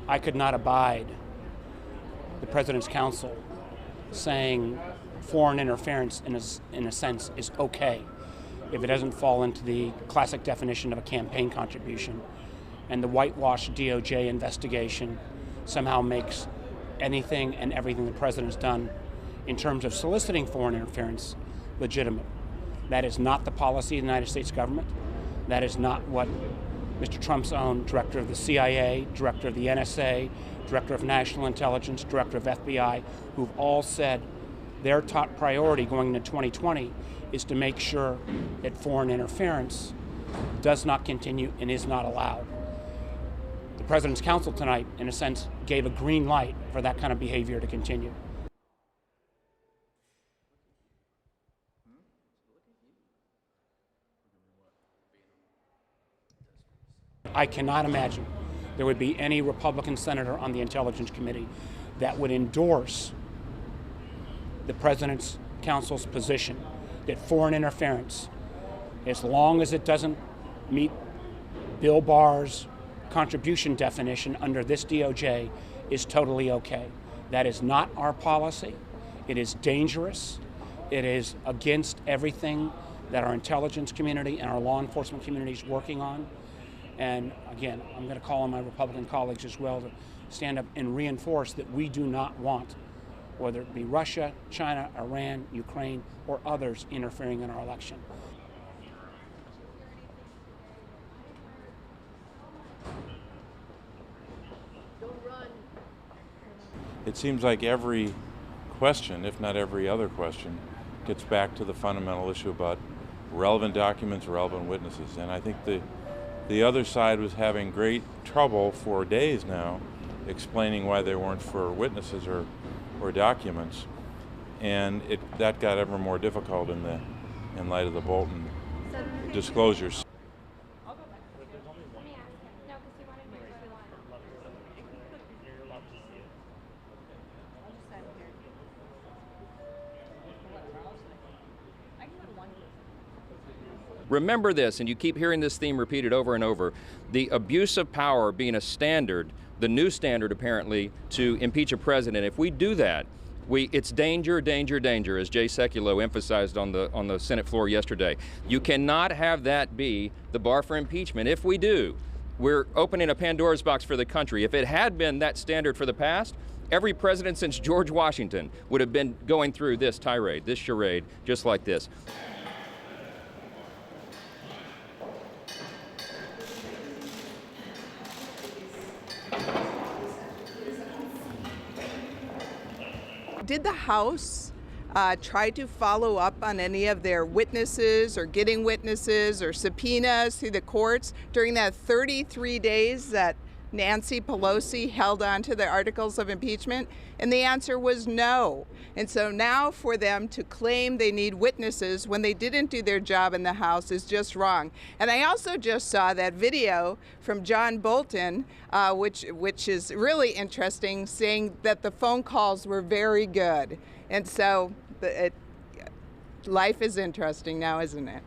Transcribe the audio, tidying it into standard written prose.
I could not abide the President's counsel saying foreign interference in a sense is okay if it doesn't fall into the classic definition of a campaign contribution, and the whitewashed DOJ investigation somehow makes anything and everything the President's done in terms of soliciting foreign interference legitimate. That is not the policy of the United States government. That is not what Mr. Trump's own director of the CIA, director of the NSA, director of National Intelligence, director of FBI, who've all said their top priority going into 2020 is to make sure that foreign interference does not continue and is not allowed. The President's counsel tonight, in a sense, gave a green light for that kind of behavior to continue. I cannot imagine there would be any Republican senator on the Intelligence Committee that would endorse the President's counsel's position that foreign interference, as long as it doesn't meet Bill Barr's contribution definition under this DOJ, is totally okay. That is not our policy. It is dangerous. It is against everything that our intelligence community and our law enforcement community is working on. And again, I'm going to call on my Republican colleagues as well to stand up and reinforce that we do not want, whether it be Russia, China, Iran, Ukraine, or others interfering in our election. It seems like every question, if not every other question, gets back to the fundamental issue about relevant documents, relevant witnesses. And I think the other side was having great trouble for days now explaining why they weren't for witnesses or documents, and that got ever more difficult in light of the Bolton disclosures. Remember this, and you keep hearing this theme repeated over and over, the abuse of power being a standard, the new standard apparently, to impeach a president. If we do that, it's danger, danger, danger, as Jay Sekulow emphasized on the Senate floor yesterday. You cannot have that be the bar for impeachment. If we do, we're opening a Pandora's box for the country. If it had been that standard for the past, every president since George Washington would have been going through this tirade, this charade, just like this. Did the House try to follow up on any of their witnesses or getting witnesses or subpoenas through the courts during that 33 days that Nancy Pelosi held on to the articles of impeachment? And the answer was no. And so now for them to claim they need witnesses when they didn't do their job in the House is just wrong. And I also just saw that video from John Bolton, which is really interesting, saying that the phone calls were very good. And so life is interesting now, isn't it?